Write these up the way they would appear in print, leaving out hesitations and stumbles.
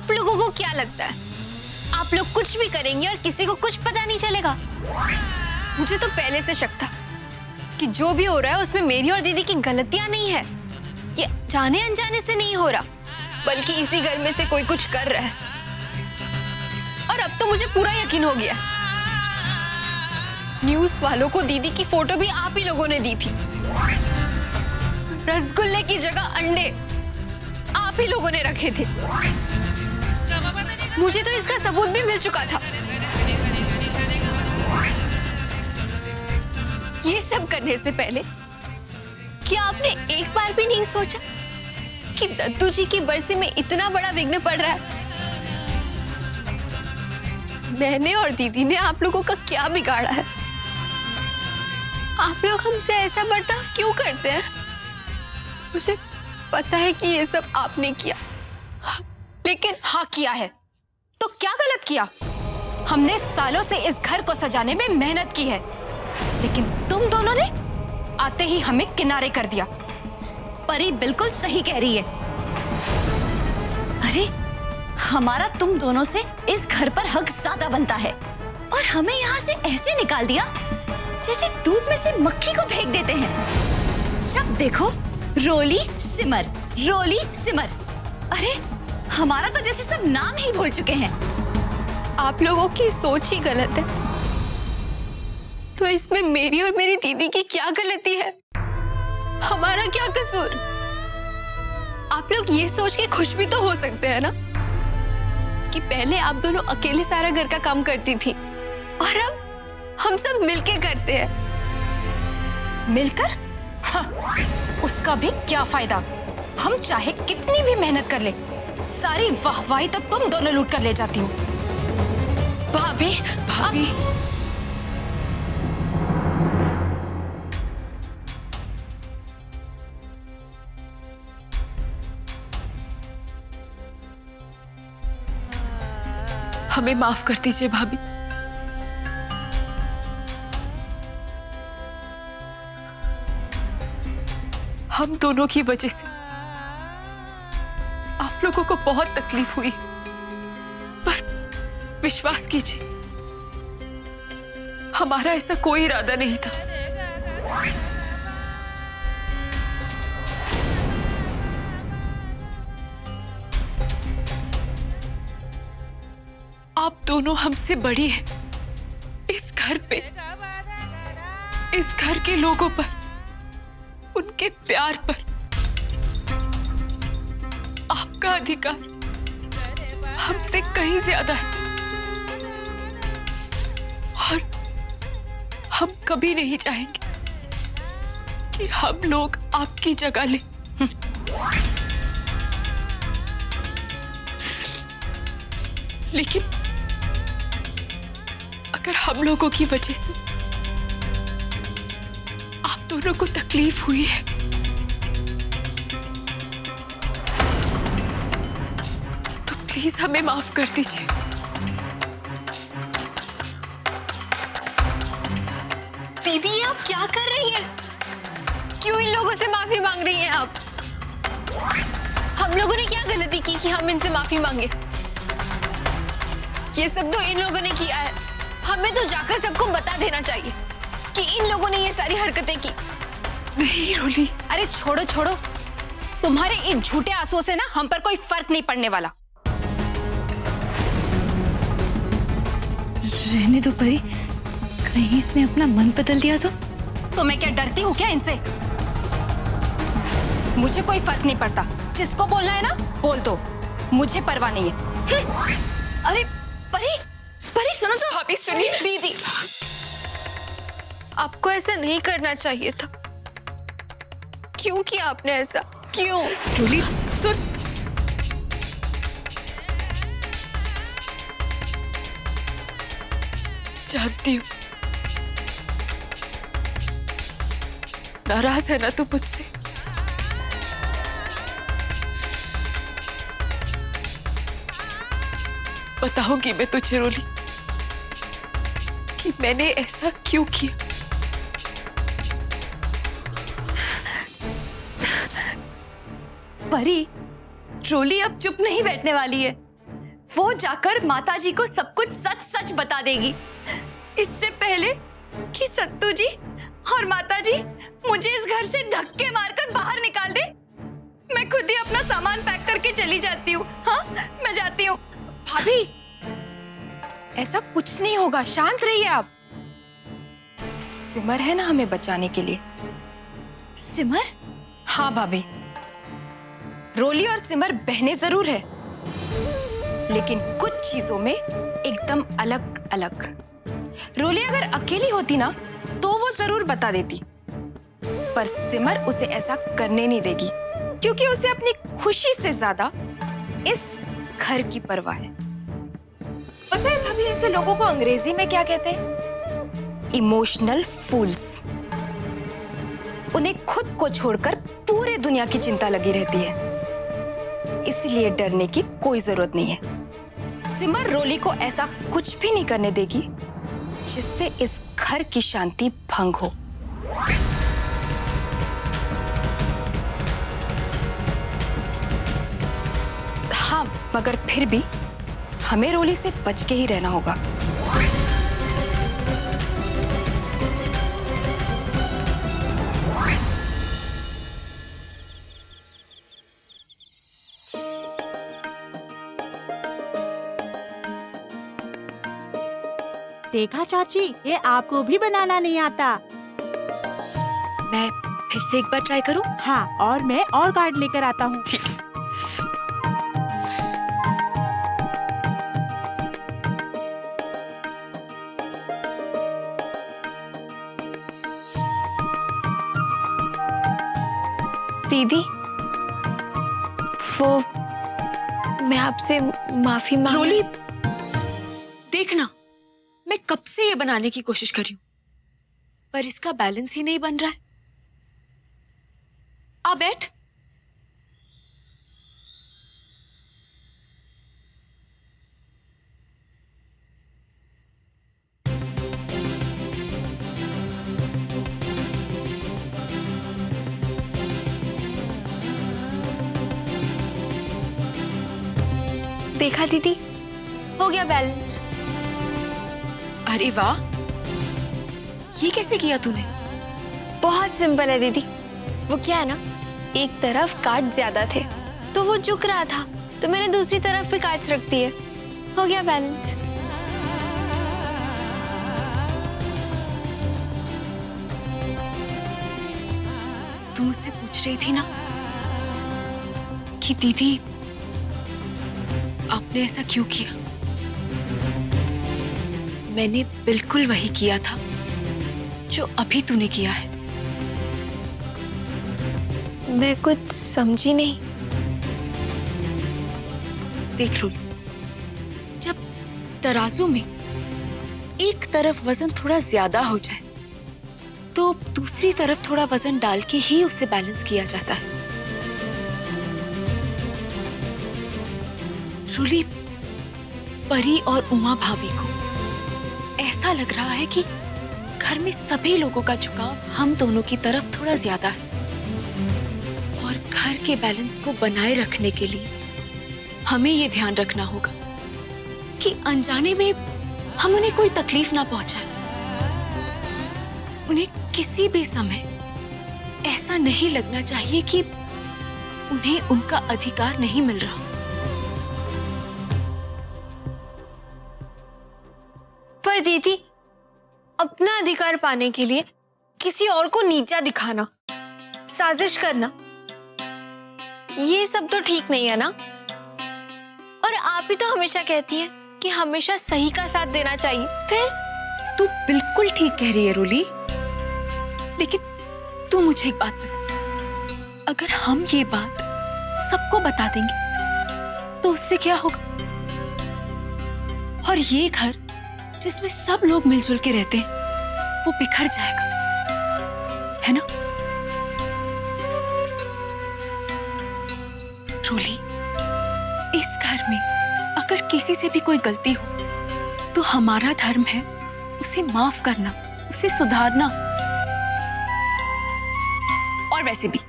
आप लोगों को क्या लगता है आप लोग कुछ भी करेंगे और किसी को कुछ पता नहीं चलेगा? मुझे तो पहले से शक था कि जो भी हो रहा है उसमें मेरी और दीदी की गलतियां नहीं है। ये जाने अनजाने से नहीं हो रहा, बल्कि इसी घर में से कोई कुछ कर रहा है। और अब तो मुझे पूरा यकीन हो गया। न्यूज़ वालों को दीदी की फोटो भी आप ही लोगों ने दी थी। रसगुल्ले की जगह अंडे आप ही लोगों ने रखे थे। मुझे तो इसका सबूत भी मिल चुका था। ये सब करने से पहले क्या आपने एक बार भी नहीं सोचा कि दत्तू जी की बरसी में इतना बड़ा विघ्न पड़ रहा है? मैंने और दीदी ने आप लोगों का क्या बिगाड़ा है? आप लोग हमसे ऐसा बर्ताव क्यों करते हैं? मुझे पता है कि ये सब आपने किया, लेकिन हाँ किया है। तो क्या गलत किया? हमने सालों से इस घर को सजाने में मेहनत की है, लेकिन तुम दोनों ने आते ही हमें किनारे कर दिया। परी बिल्कुल सही कह रही है। अरे हमारा तुम दोनों से इस घर पर हक ज्यादा बनता है, और हमें यहाँ से ऐसे निकाल दिया जैसे दूध में से मक्खी को फेंक देते हैं। जब देखो रोली सिमर, रोली सिमर। अरे हमारा तो जैसे सब नाम ही भूल चुके हैं। आप लोगों की सोच ही गलत है। तो इसमें मेरी और मेरी दीदी की क्या गलती है? हमारा क्या कसूर? आप लोग ये सोच के खुश भी तो हो सकते हैं ना कि पहले आप दोनों अकेले सारा घर का काम करती थी और अब हम सब मिलके करते हैं। मिलकर? हाँ, उसका भी क्या फायदा? हम चाहे कितनी भी मेहनत कर ले, सारी वाहवाही तो तुम दोनों लूट कर ले जाती हो। भाभी, भाभी, हमें माफ कर दीजिए भाभी। हम दोनों की वजह से आप लोगों को बहुत तकलीफ हुई, पर विश्वास कीजिए हमारा ऐसा कोई इरादा नहीं था। आप दोनों हमसे बड़ी हैं। इस घर पे, इस घर के लोगों पर, उनके प्यार पर आपका अधिकार हमसे कहीं ज्यादा है, और हम कभी नहीं चाहेंगे कि हम लोग आपकी जगह लें। लेकिन अगर हम लोगों की वजह से आप दोनों को तकलीफ हुई है तो प्लीज हमें माफ कर दीजिए। दीदी ये आप क्या कर रही हैं? क्यों इन लोगों से माफी मांग रही हैं आप? हम लोगों ने क्या गलती की कि हम इनसे माफी मांगे? ये सब तो इन लोगों ने किया है। हमें तो जाकर सबको बता देना चाहिए कि इन लोगों ने ये सारी हरकतें की। नहीं रोली। अरे छोड़ो छोड़ो, तुम्हारे इन झूठे आंसुओं से ना हम पर कोई फर्क नहीं पड़ने वाला। रहने दो परी, कहीं इसने अपना मन बदल दिया तो मैं क्या डरती हूँ क्या इनसे? मुझे कोई फर्क नहीं पड़ता, जिसको बोलना है ना बोल दो, मुझे परवाह नहीं है। अरे परी, परी सुनो तो। भाभी सुनिए। दीदी आपको ऐसा नहीं करना चाहिए था। क्यों किया आपने ऐसा? क्यों? रोली सुन। जानती हूँ नाराज है ना तू मुझसे। बताऊंगी मैं तुझे रोली कि मैंने ऐसा क्यों किया। परी, रोली अब चुप नहीं बैठने वाली है। वो जाकर माताजी को सब कुछ सच सच बता देगी, इससे पहले कि सत्तू जी और माताजी मुझे इस घर से धक्के मारकर बाहर निकाल दे। मैं खुद ही अपना सामान पैक करके चली जाती हूँ। हाँ, मैं जाती हूँ। भाभी, ऐसा कुछ नहीं होगा, शांत रहिए आप। सिमर है ना हमें बचाने के लिए। सिमर? हाँ भाभी, रोली और सिमर बहनें जरूर है, लेकिन कुछ चीजों में एकदम अलग अलग। रोली अगर अकेली होती ना तो वो जरूर बता देती, पर सिमर उसे ऐसा करने नहीं देगी, क्योंकि उसे अपनी खुशी से ज्यादा इस घर की परवाह है। पता है भाभी, ऐसे लोगों को अंग्रेजी में क्या कहते हैं? इमोशनल फूल्स। उन्हें खुद को छोड़कर पूरे दुनिया की चिंता लगी रहती है, इसलिए डरने की कोई जरूरत नहीं है। सिमर रोली को ऐसा कुछ भी नहीं करने देगी जिससे इस घर की शांति भंग हो। हाँ, मगर फिर भी हमें रोली से बच के ही रहना होगा। देखा चाची, ये आपको भी बनाना नहीं आता। मैं फिर से एक बार ट्राई करूं? हाँ, और मैं और कार्ड लेकर आता हूँ। ठीक। दीदी, वो मैं आपसे माफी मांग। रोली, देखना, मैं कब से ये बनाने की कोशिश कर रही हूं, पर इसका बैलेंस ही नहीं बन रहा है। आ बैठ। देखा दीदी, हो गया बैलेंस। अरे वाह, ये कैसे किया तूने? बहुत सिंपल है दीदी। वो क्या है ना, एक तरफ कार्ड ज्यादा थे तो वो झुक रहा था, तो मैंने दूसरी तरफ भी कार्ड्स रख दिए, हो गया बैलेंस। तू मुझसे पूछ रही थी ना कि दीदी आपने ऐसा क्यों किया। मैंने बिल्कुल वही किया था जो अभी तूने किया है। मैं कुछ समझी नहीं। देख लो, जब तराजू में एक तरफ वजन थोड़ा ज्यादा हो जाए तो दूसरी तरफ थोड़ा वजन डाल के ही उसे बैलेंस किया जाता है। रूली, परी और उमा भाभी को ऐसा लग रहा है कि घर में सभी लोगों का झुकाव हम दोनों की तरफ थोड़ा ज्यादा है, और घर के बैलेंस को बनाए रखने के लिए हमें ये ध्यान रखना होगा कि अनजाने में हम उन्हें कोई तकलीफ ना पहुंचाए। उन्हें किसी भी समय ऐसा नहीं लगना चाहिए कि उन्हें उनका अधिकार नहीं मिल रहा। पर दीदी, अपना अधिकार पाने के लिए किसी और को नीचा दिखाना, साजिश करना, ये सब तो ठीक नहीं है ना। और आप ही तो हमेशा कहती हैं कि हमेशा सही का साथ देना चाहिए। फिर तू बिल्कुल ठीक कह रही है रोली, लेकिन तू मुझे एक बात बता, अगर हम ये बात सबको बता देंगे तो उससे क्या होगा? और ये घर जिसमें सब लोग मिलजुल के रहते हैं वो बिखर जाएगा, है ना? रोली, इस घर में अगर किसी से भी कोई गलती हो तो हमारा धर्म है उसे माफ करना, उसे सुधारना। और वैसे भी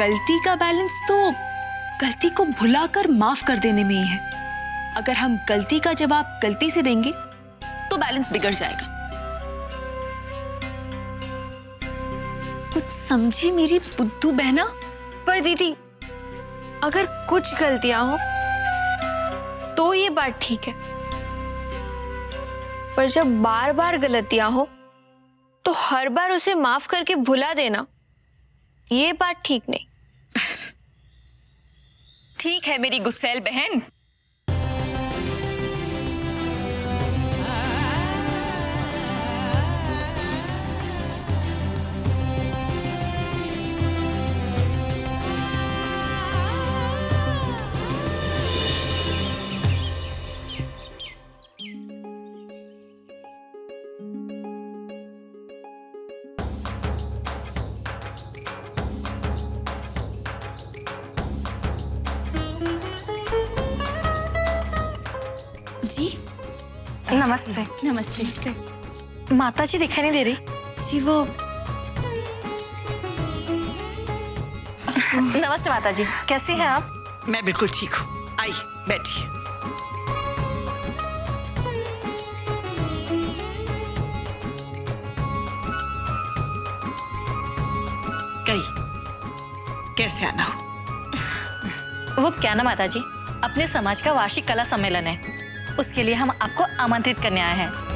गलती का बैलेंस तो गलती को भुलाकर माफ कर देने में ही है, अगर हम गलती का जवाब गलती से देंगे तो बैलेंस बिगड़ जाएगा। कुछ समझी मेरी बुद्धू बहना? पर दीदी, अगर कुछ गलतियां हो तो ये बात ठीक है, पर जब बार बार गलतियां हो तो हर बार उसे माफ करके भुला देना, ये बात ठीक नहीं। ठीक है मेरी गुस्सैल बहन। जी नमस्ते। नमस्ते। माता जी दिखाई नहीं दे रही जी। वो नमस्ते माता जी, कैसी हैं आप? मैं बिल्कुल ठीक हूँ। आइए बैठिए। कही कैसे आना हो? वो क्या ना माता जी, अपने समाज का वार्षिक कला सम्मेलन है, उसके लिए हम आपको आमंत्रित करने आए हैं।